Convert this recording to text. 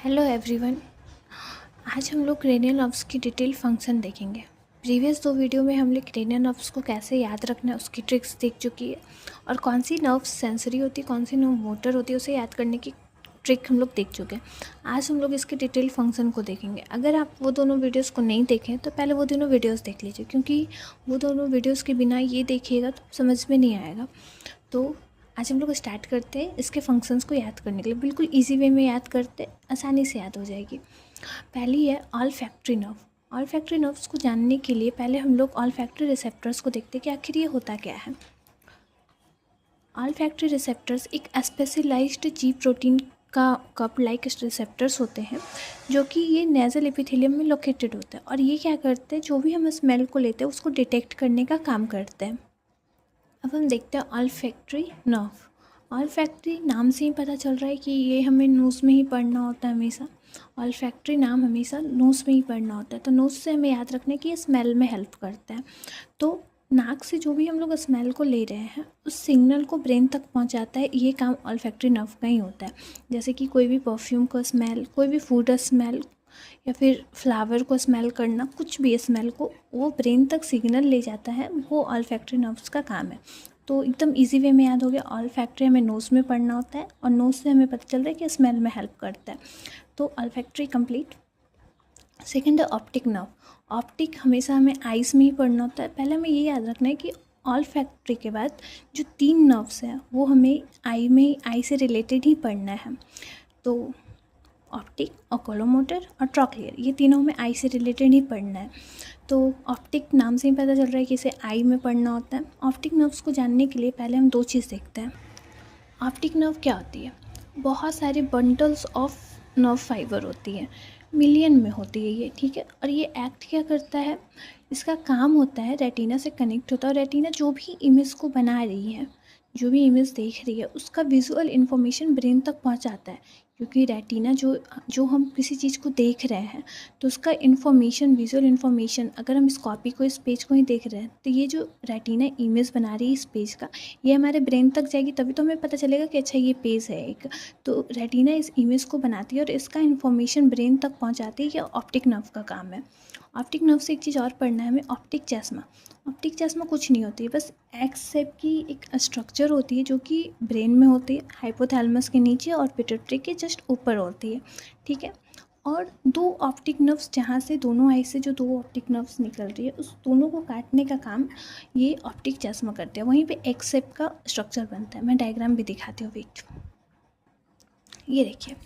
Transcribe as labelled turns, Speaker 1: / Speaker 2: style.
Speaker 1: Hello everyone. आज हम लोग क्रेनियल नर्व्स की डिटेल फंक्शन देखेंगे। प्रीवियस 2 वीडियो में हम लोग क्रेनियल नर्व्स को कैसे याद रखना है उसकी ट्रिक्स देख चुकी है और कौन सी नर्व्स सेंसरी होती है, कौन सी नर्व मोटर होती है, उसे याद करने की ट्रिक हम लोग देख चुके हैं। आज हम लोग इसके डिटेल फंक्शन को देखेंगे। अगर आप वो दोनों वीडियोस को नहीं देखें तो पहले वो दोनों वीडियोस देख लीजिए, क्योंकि वो दोनों वीडियोस के बिना ये देखिएगा तो समझ में नहीं आएगा। तो आज हम लोग स्टार्ट करते हैं इसके फंक्शंस को याद करने के लिए। बिल्कुल इजी वे में याद करते, आसानी से याद हो जाएगी। पहली है all factory nerve. All factory nerves को जानने के लिए पहले हम लोग ऑल फैक्ट्री रिसेप्टर्स को देखते हैं कि आखिर ये होता क्या है। ऑल फैक्ट्री रिसेप्टर्स एक स्पेशलाइज्ड जी प्रोटीन का कप लाइक रिसेप्टर्स होते हैं, जो कि ये नेजल एपिथेलियम में लोकेटेड होता है। और ये क्या करते हैं, जो भी हम स्मेल को लेते हैं उसको डिटेक्ट करने का काम करते हैं। अब हम देखते हैं all factory nerve. All factory नाम से ही पता चल रहा है कि ये हमें नोज़ में ही पढ़ना होता है हमेशा। ऑल फैक्ट्री नाम हमेशा नोज़ में ही पढ़ना होता है, तो नोज़ से हमें याद रखने की ये स्मेल में हेल्प करता है। तो नाक से जो भी हम लोग स्मेल को ले रहे हैं उस सिग्नल को ब्रेन तक पहुंचाता है, ये काम ऑल फैक्ट्री नर्व का ही होता है। जैसे कि कोई भी परफ्यूम का स्मेल, कोई भी फूड स्मेल या फिर फ्लावर को स्मेल करना, कुछ भी स्मेल को वो ब्रेन तक सिग्नल ले जाता है, वो ऑल फैक्ट्री नर्व्स का काम है। तो एकदम इजी वे में याद हो गया। ऑल फैक्ट्री हमें नोज़ में पढ़ना होता है और नोज़ से हमें पता चल रहा है कि स्मेल में हेल्प करता है। तो ऑल फैक्ट्री कंप्लीट। सेकेंड है ऑप्टिक नर्व। ऑप्टिक हमेशा हमें आइज़ में ही पढ़ना होता है। पहले हमें ये याद रखना है कि ऑल फैक्ट्री के बाद जो 3 नर्व्स हैं वो हमें आई से रिलेटेड ही पढ़ना है। तो ऑप्टिक, ओकुलोमोटर और ट्रॉक्लियर, ये तीनों में आई से रिलेटेड ही पढ़ना है। तो ऑप्टिक नाम से ही पता चल रहा है कि इसे आई में पढ़ना होता है। ऑप्टिक नर्व्स को जानने के लिए पहले हम 2 चीज़ देखते हैं। ऑप्टिक नर्व क्या होती है? बहुत सारे बंडल्स ऑफ नर्व फाइबर होती है, मिलियन में होती है ये, ठीक है। और ये एक्ट क्या करता है, इसका काम होता है रेटिना से कनेक्ट होता है। और रेटिना जो भी इमेज को बना रही है, जो भी इमेज देख रही है, उसका विजुअल इन्फॉर्मेशन ब्रेन तक पहुंचाता है। क्योंकि रेटिना जो जो हम किसी चीज़ को देख रहे हैं तो उसका इन्फॉर्मेशन, विजुअल इन्फॉर्मेशन, अगर हम इस कॉपी को, इस पेज को ही देख रहे हैं तो ये जो रेटिना इमेज बना रही है इस पेज का, ये हमारे ब्रेन तक जाएगी, तभी तो हमें पता चलेगा कि अच्छा ये पेज है एक। तो रेटिना इस इमेज को बनाती है और इसका इन्फॉर्मेशन ब्रेन तक पहुंचाती है। ये ऑप्टिक नर्व का काम है। ऑप्टिक नर्व से एक चीज़ और पढ़ना है हमें, ऑप्टिक चश्मा। ऑप्टिक चश्मा कुछ नहीं होती है, बस एक्स शेप की एक स्ट्रक्चर होती है जो कि ब्रेन में होती है, हाइपोथैलेमस के नीचे और पिट्यूटरी के जस्ट ऊपर होती है, ठीक है। और 2 ऑप्टिक नर्व्स, जहाँ से दोनों आई से जो 2 ऑप्टिक नर्व्स निकल रही है, उस दोनों को काटने का काम ये ऑप्टिक चश्मा करते हैं। वहीं पे एक्स शेप का स्ट्रक्चर बनता है। मैं डायग्राम भी दिखाती हूँ, वेट। ये देखिए,